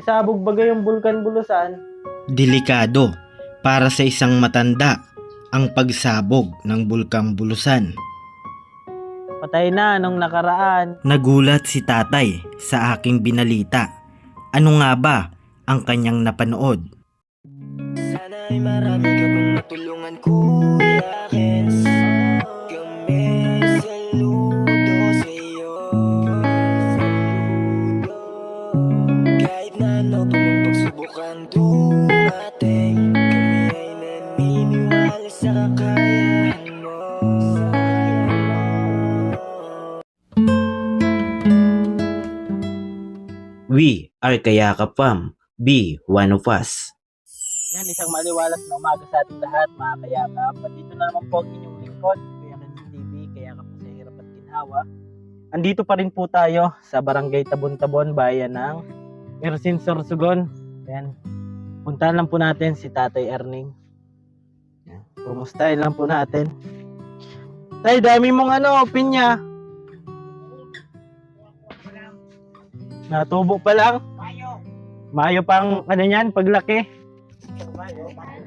nagsabog bagay yung Bulkan Bulusan. Delikado para sa isang matanda ang pagsabog ng Bulkang Bulusan. Patay na nung nakaraan. Nagulat si tatay sa aking binalita. Ano nga ba ang kanyang napanood? Sana ay marami ka pang matulungan, Kuya Kens. Kami saludo sa iyo. Kahit na ano pa mang pagsubok ang dumating, kami ay naniniwala sa kakayahan mo. We are Kayakap Fam. Be one of us. Yan, isang maliwalas na umaga sa ating lahat, mga kayakap. At dito na naman po ang inyong lingkod, Kuya Kens TV, Kayakap po sa hirap at ginhawa. Andito pa rin po tayo sa Barangay Tabon-Tabon, bayan ng Ersin Sorsogon. Yan. Puntahan lang po natin si Tatay Erning. Yan. Kumustahin lang po natin. Tay, dami mong pinya. Natubo pa lang. Mayo pang yan, paglaki.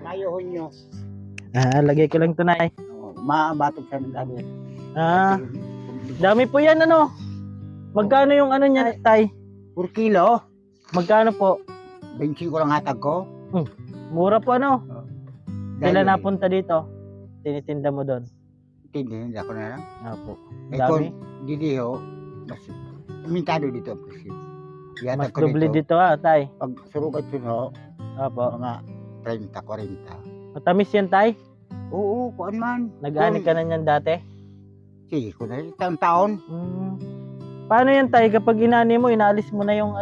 Mayo Hunyo. Lagay ko lang ito na. Maabatog sa dami. Dami po yan Magkano yung niya, Tay? 4 kilo. Magkano po? 25 lang hatag ko. Mura po Kailan Dahil- napunta dito? Tinitinda mo doon? Hindi ako na lang. Opo. Ito, Dami. didiho, mas mintado dito ang presyo. Mas Yatag ko doble dito. dito Tay. Pag surugat suno, Opo. mga 30, 40. Matamis yan, Tay? Oo, kuan man. Nag-ani ka na niyan dati? Sige, ko na rin. Taon-taon. Paano yan, Tay? Kapag inani mo, inaalis mo na yung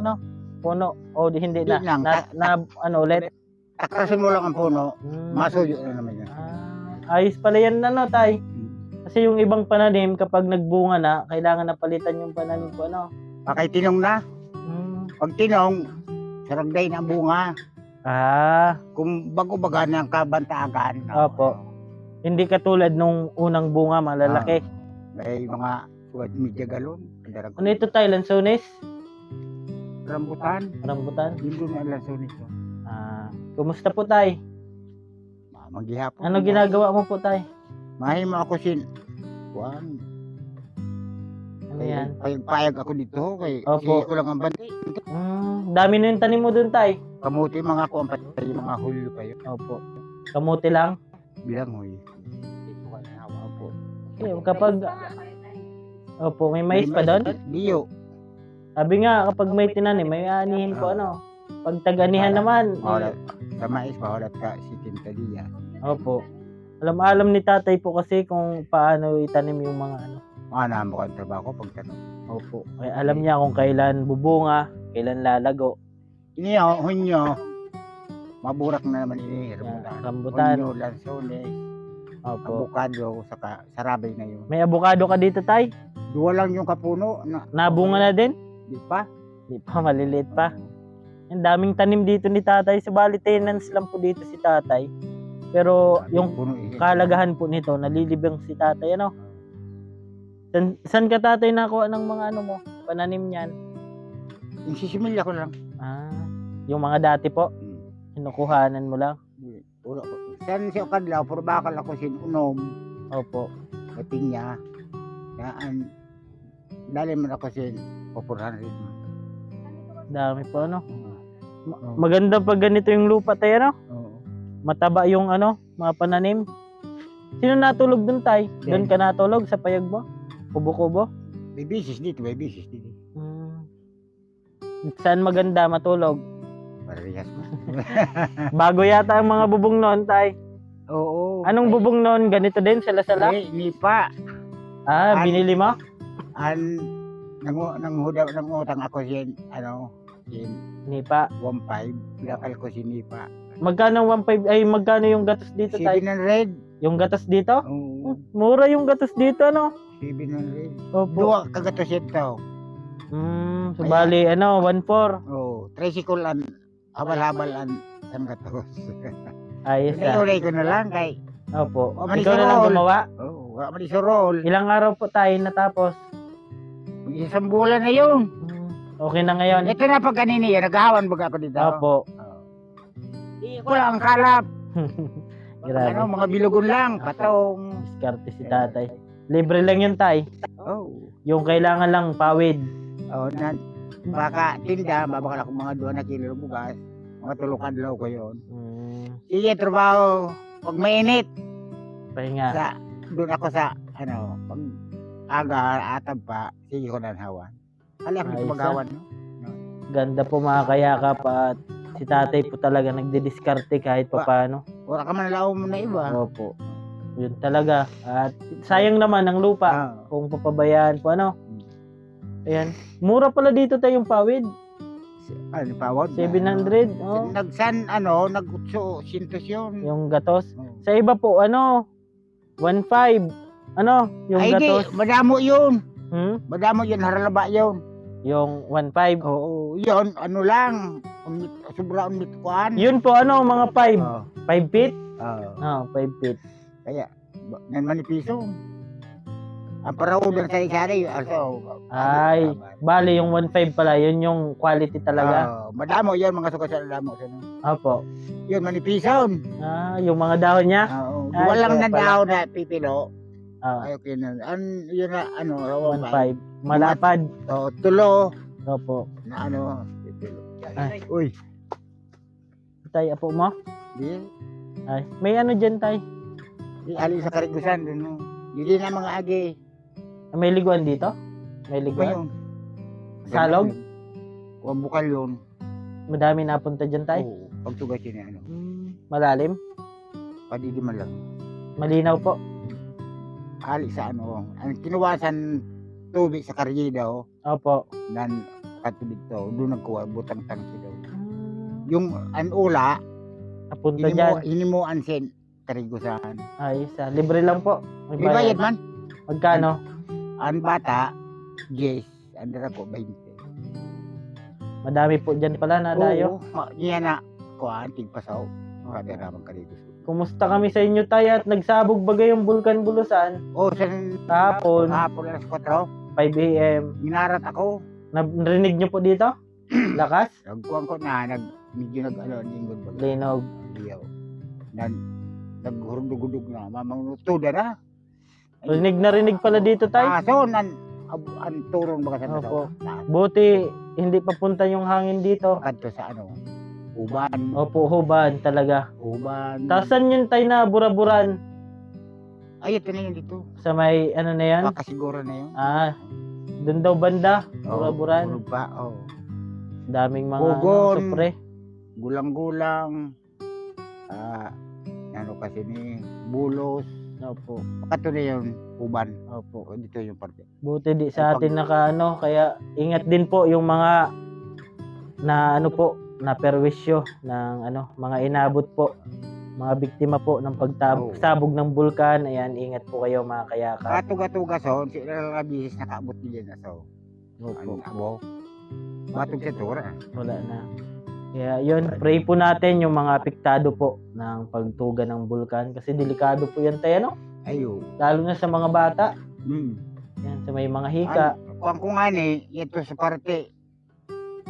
puno? O hindi Hindi na? lang. Ulit? Takrasin mo lang ang puno, Mm. masuyo na naman yan. Ayos pala yan Tay. Kasi yung ibang pananim, kapag nagbunga na, kailangan na palitan yung pananim ko, Pakay tinong na. Pag tinong, saragday na ang bunga. Kung bago-baga ng kabantaagan. Opo. Hindi katulad nung unang bunga, malalaki. May mga suwad media galon. Ano ito, Tay? Lansones? Rambutan. Rambutan? Hindi na lansones. Kumusta po, Tay? Maghihapon. Ano ginagawa mo po, Tay? Mahimo ako kuan. Ano yan? Payag ako dito kay Opo. sige ko lang ang bantay. Dami na yung tanim mo dun, Tay. Kamuti mga kuan patay mga hulyo pa yun. Opo. Kamuti lang? Bilang huy. Opo. Okay, Opo, may mais pa doon? Diyo. Sabi nga, kapag may tinanim, may anihin po Pag tag-anihan naman. Sa mais mahulat ka si Tintadiya. Opo. Alam ni tatay po kasi kung paano itanim yung mga Ano mo ang trabaho ko pag tanong. Opo. Kaya alam niya kung kailan bubunga, kailan lalago. Ini hunyo. Maburak na naman ini Rambutan. Hunyo, lansones, Opo. avocado, saka sarabay na yun. May abukado ka dito, Tay? Duwa lang yung kapuno na Nabunga na din? di pa. Di pa, maliliit pa. Ang daming tanim dito ni tatay. Sa bali, tenants lang po dito si tatay. Pero yung puno ini. kalagahan po nito, nalilibang si tatay, San ka tatay nakuha ng mga mo, pananim niyan? Yung sisimilya ko lang. Yung mga dati po, kinukuhanan mo lang? Wala ko. San siya kadlaw, puro bakal ako sinunom. Opo. Kating niya. Yaan. Dali mo ako sin popurahan rin. Dami po, Maganda pag ganito yung lupa tayo, Oo. Mataba yung mga pananim. Sino natulog dun, Tay? Doon ka natulog sa payag mo? Kubo-kubo? May bisis dito, may bisis dito. Saan maganda matulog? Parehas mo. Bago yata ang mga bubong noon, Tay. Oo. Anong bubong noon? Ganito din, sala-sala? Nipa. Binili mo? Nangutang ako sin, Nipa. 1.5. Pinakal ko si Nipa. Magkano 1.5? Magkano yung gatos dito, Tay? 700. Yung gatos dito? Oo. Mura yung gatos dito, 700. Opo. Dua kagatos ito. So bali, 1.4. Oh, tricycle an habal-habal an san gatos. Ayos Pinulay ko na lang kay. Opo. Oh, Ikaw na lang manisorol. gumawa? Oo, wala man isorol. Ilang araw po tayo natapos? Isang bulan na yun. Okay na ngayon. Ito na pag kanini, naghahawan baga ako dito. Opo. Wala ang kalap. Grabe. Ano, mga bilugon lang, patong. Diskarte si tatay. Libre lang yun, tay. Oh. Yung kailangan lang, pawid. Oh, baka tinda, babakal ako mga 2 na kilo ng bugas. Mga tulukan daw ko yun. Sige, trabaho. Pag mainit, Pahinga. doon ako sa, pag aga, atab pa, sige ko na hawan. Alam ko Ayos, magawan, no? Ganda po mga kayakap at si tatay po talaga nagdidiskarte kahit pa paano. Wala ka man lao mo na iba. Opo. Yun talaga. At sayang naman ang lupa kung papabayaan po ano. Ayan. Mura pala dito tayong pawid. Ano, pawad? 700. Oh. Nag-utso, sintos yun. Yung gatos. Oh. Sa iba po, 1.5. Yung Ay, gatos. madamo yun. Madamo yun, haralaba yun. Yung 1.5. Oo, yun, lang. Sobra ang mitkuan. Yun po, mga 5. Oh. 5 feet? Oh. 5 feet. Kaya, manipiso. Ang paraudang sari-sari. Ay, bali yung 1.5 pala, yun yung quality talaga. Madamo yun, mga sukasan na damo. Opo. Yun, manipison. Yung mga dahon niya? Ay, Walang kaya pala. nandaw na pipilo. Ah, Okay na. Yun na, 1.5. Malapad. Tulo. Opo. Na pipilo. Ay. Uy. Tay, apo mo? Di. Ay, may dyan, tay? Di, alin sa karigusan. Hindi na mga agi. May liguan dito? May Ano liguan? yun? Salog? O bukal yun. Madami napunta dyan, tay? Oo. Pagtugas yun Malalim? Padidiman lang. Malinaw po? Ali sa ang kinuwasan tubig sa karyeda Opo. nan katubig to doon nagkuha butang tangki daw yung anula Napunta dyan. hinimuan sin karigusan Ayos, libre lang po. May di bayad man Magkano? ang bata yes andara ko 20 Madami po dyan pala na dayo. niya na kuan tigpasaw kada ramang karigusan. Kumusta kami sa inyo, tay? At nagsabog bagay yung Bulkan Bulusan? Sa Kahapon, alas 4 5 a.m. ginarat ako Narinig nyo po dito? Lakas? nagkuhan ko na medyo lingod ba Linog. diyaw naghurudugudug na mamang tuda na. Rinig pala dito, tay? So, ang turon baka sa Opo. nasaw. Buti, hindi papunta yung hangin dito. Kadto sa uban. Opo, huban talaga. Uban. Tasan yun, tay, na buraburan? Ay, ito na yun dito. Sa may, ano na yan? Makasiguro na yun. Doon daw banda, buraburan. Burog pa, Daming mga Bugon. supre. Gulang-gulang. Kasi ni bulos. Opo, Kato na yun, uban. opo. Dito yung parte. Buti di sa atin kaya ingat din po yung mga na na perwisyo ng mga inabot po, mga biktima po ng pagsabog ng bulkan. Ayan, ingat po kayo mga kayaka. Katuga-tuga so, sila labis nakaabot nila na so. Opo, Batog sa tura. wala na. Kaya yun, pray po natin yung mga apektado po ng pagtuga ng bulkan kasi delikado po yan tayo, Ayo. lalo na sa mga bata. Hmm. Yan, sa may mga hika. Kung nga ito sa parte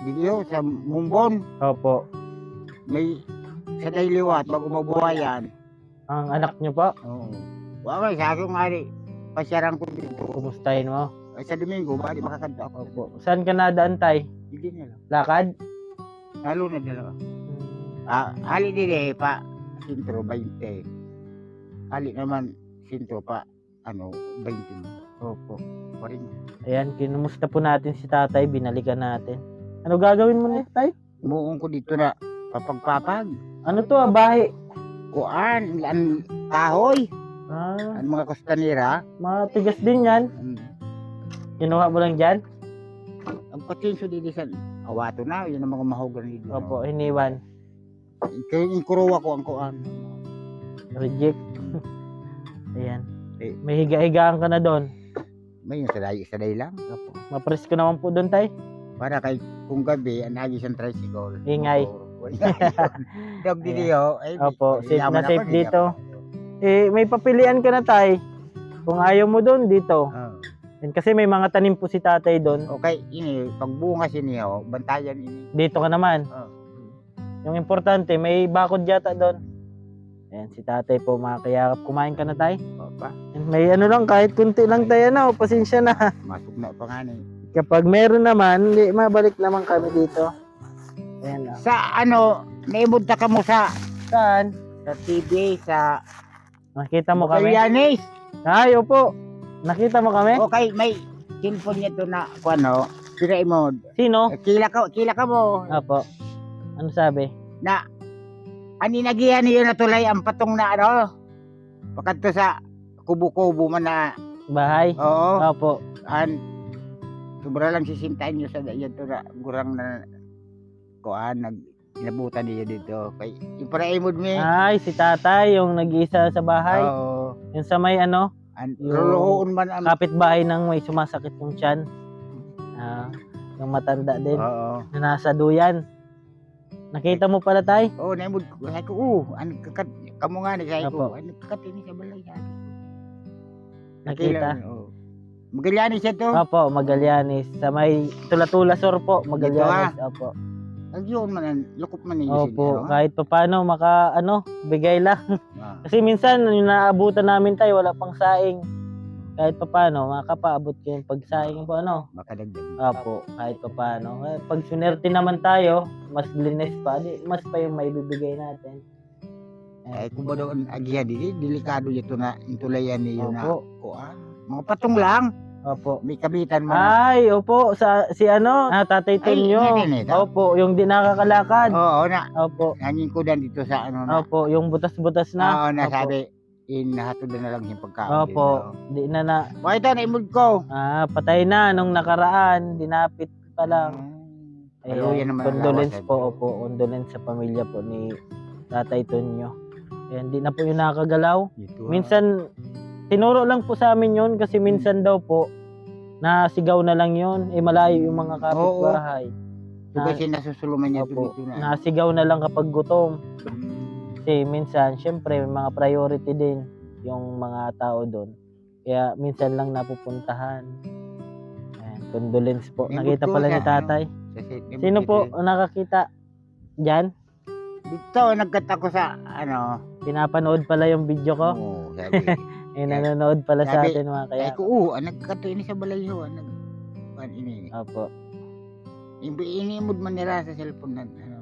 dito sa Mumbon, Opo, may sa Dayliwat bago mabuhayan. ang anak nyo po, Oo. Wala sa akin nga pasyarang ko dito. kumustahin mo? Ay, sa Domingo, bali makakanta ako. Opo, saan ka nadaan, tay? Hindi nila. Lakad? Lalo na dalawa. Hali din pa, sintro 20. Hali naman, sintro pa, 20 mo. Opo. Pa rin. Ayan, kinumusta po natin si tatay, binalikan natin. Ano gagawin mo na, tay? Umuong ko dito na, papagpapag. Ano to, bahay? Kuan, ang kahoy, ang mga kostanera. Matigas din yan. Kinuha mo lang dyan? Ang patinso dito sa awato na, yun ang mga mahogan dito. Opo, hiniwan. Kaya yung kuruwa ko ang kuan. Reject. Ayan. May higa-higaan ka na doon. May yung saday lang. Opo. Mapresko naman po doon, tay. Para kay kung gabi, ang hagis ang tricycle. Ingay. Dog dito. Opo, safe na safe dito. May papilian ka na, tay. Kung ayaw mo doon, dito. Yan, kasi may mga tanim po si tatay doon. Okay, ini pagbunga siniyo, bantayan ini. Dito ka naman. Oh. Yung importante, may bakod yata doon. Ayan, si tatay po mga kayakap. Kumain ka na tay? Opa, May ano lang, kahit kunti lang tayo na. Pasensya na. masok na pa nga ni. Kapag meron naman, hindi, mabalik naman kami dito. Ayan lang. Sa ano, naibunta ka mo sa Saan? TV, sa Nakita mo kami? Yanis. Ay, opo. Nakita mo kami? Okay, may cellphone niya to na, ano, siray mo. Sino? Kila ka mo. Opo. Ano sabi? Na, aninagihan niyo na tulay ang patong na ano, pakat sa kubo-kubo man na, Bahay? oo, Opo. sobra lang sisintahin niyo sa yan to na, gurang na, kuan, inabutan niyo dito. Kay, yung para imod mi. Ay, si tatay, yung nag-iisa sa bahay. Oo. Yung sa may ano, Luluhoon man ang, kapitbahay ng may sumasakit yung tiyan. Yung matanda din. oo. Na nasa duyan. Nakita mo pala tay? Oo, naimod ko. Sabi ko, ano, kakat, kamo nga ni, sabi Apo. ko, ano, kakat ini sa balay, sabi ko. Nakita? Oo. Magallanes siya to. Opo, Magallanes. Sa may Tula-Tula Sur po, Magallanes. Opo. Nagyon man, lukop man niyo Opo, kahit pa paano bigay lang. Ah. Kasi minsan yung naabutan namin tayo, wala pang saing. Kahit pa paano, makapaabot ko yung pagsaing po Baka dagdag. Opo, kahit pa paano. Pag sunerte naman tayo, mas linis pa, mas pa yung maibibigay natin. Ay, kung ba doon agihan, delikado ito na intulayan niyo na Opo. kuan. Mga patong lang, Opo. may kabitan mo na. Ay, opo, si Tatay Tonyo. yan, ito. Opo, yung di nakakalakad. Oo, na. Opo. Hangin ko dan dito sa ano na. Opo, yung butas-butas Oo, na. na Opo. sabi, inahatod na lang yung pagkaon. Opo, di na. O ito, naimod ko. Patay na nung nakaraan, dinapit pa lang. Pero yan naman ang condolence lawas, po, opo, condolence sa pamilya po ni Tatay Tonyo. Ayan, di na po yung nakakagalaw. Dito, Minsan, tinuro lang po sa amin yun kasi minsan daw po, nasigaw na lang yun, malayo yung mga kapitbahay. Ito kasi nasusuluman niya ito Opo, dito na. nasigaw na lang kapag gutom. Kasi minsan, syempre, may mga priority din yung mga tao doon. Kaya minsan lang napupuntahan. Ayan, condolence po. May Nakita buto pala siya, ni tatay. Kasi, Sino po ang nakakita? Diyan? Dito, nagkata ko sa, ano, Pinapanood pala yung video ko. oo, sabi. Nanonood pala sa Sabi- atin mga kaya. Sabi ko, nagkato ini sa balayo. Ini. Opo. Inimod man nila sa cellphone na, ano.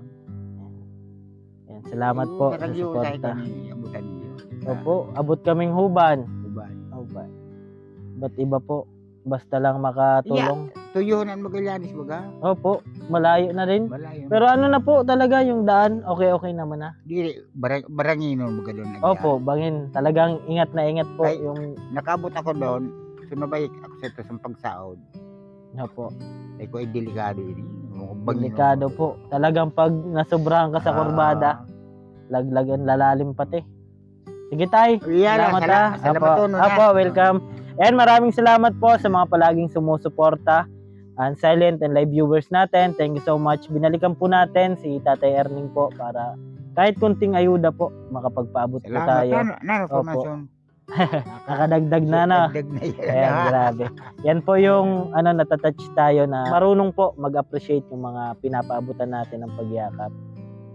Ayan, salamat po sa Radyo, sabi suporta. ko, abutan niyo. Opo, abot kaming huban. Uban. Huban. Ba't iba po? Basta lang makatulong. Tuyunan Magallanes baga. Opo, malayo na rin. Malayo. Pero ano na po talaga yung daan, okay na. Dili, barangino baga doon. Opo, bangin. Talagang ingat na ingat po Ay. yung... Nakabot ako doon. Sumabay ako sa ito sa pagsaod. Opo, Ay ko ay delikado ini. Bangino. delikado po. Talagang pag nasobrahan ka sa kurbada, laglagan lalalim pati. Sige tay, salamat ha. Salamat to, Opo, welcome. And maraming salamat po sa mga palaging sumusuporta and silent and live viewers natin. Thank you so much. Binalikan po natin si Tatay Erning po para kahit kunting ayuda po makapagpaabot po tayo. Nano Opo. formasyon. Nakadagdag na. Dagdag na yan. Ayan, grabe. Yan po yung natatouch tayo na marunong po mag-appreciate yung mga pinapaabutan natin ng pagyakap.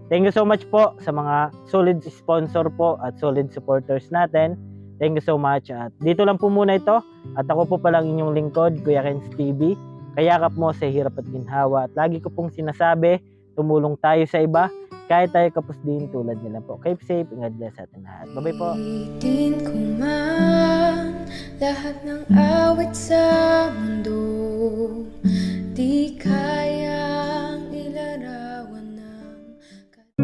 Thank you so much po sa mga solid sponsor po at solid supporters natin. Thank you so much. At dito lang po muna ito. At ako po palang inyong lingkod, Kuya Kenz TV. Kayakap mo sa hirap at ginhawa. At lagi ko pong sinasabi, tumulong tayo sa iba. Kahit tayo kapos din tulad nila po. Keep safe. Ingat bless sa atin lahat. Bye-bye po. Ulitin ko man lahat ng awit sa mundo, di kayang ilarawan ng...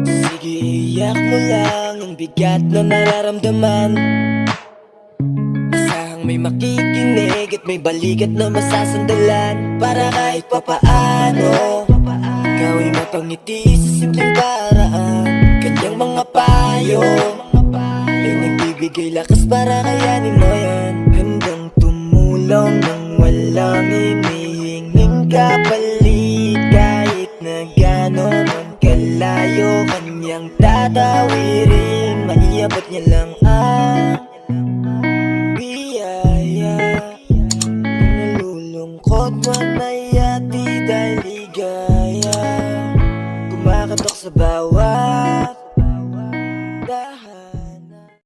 Sige, iyak mo lang ang bigat na nararamdaman. Asahang may makikinig at may balikat na masasandalan. Para kahit papaano ikaw ay mapangiti sa simpleng paraan. Kanyang mga payo ay nagbibigay lakas para kayanin mo yan. Handang tumulong nang walang hinihinging kapalit. Kahit na gano'n man kalayo, kanyang tatawirin. Maiabot niya lang ang biyaya ng bawat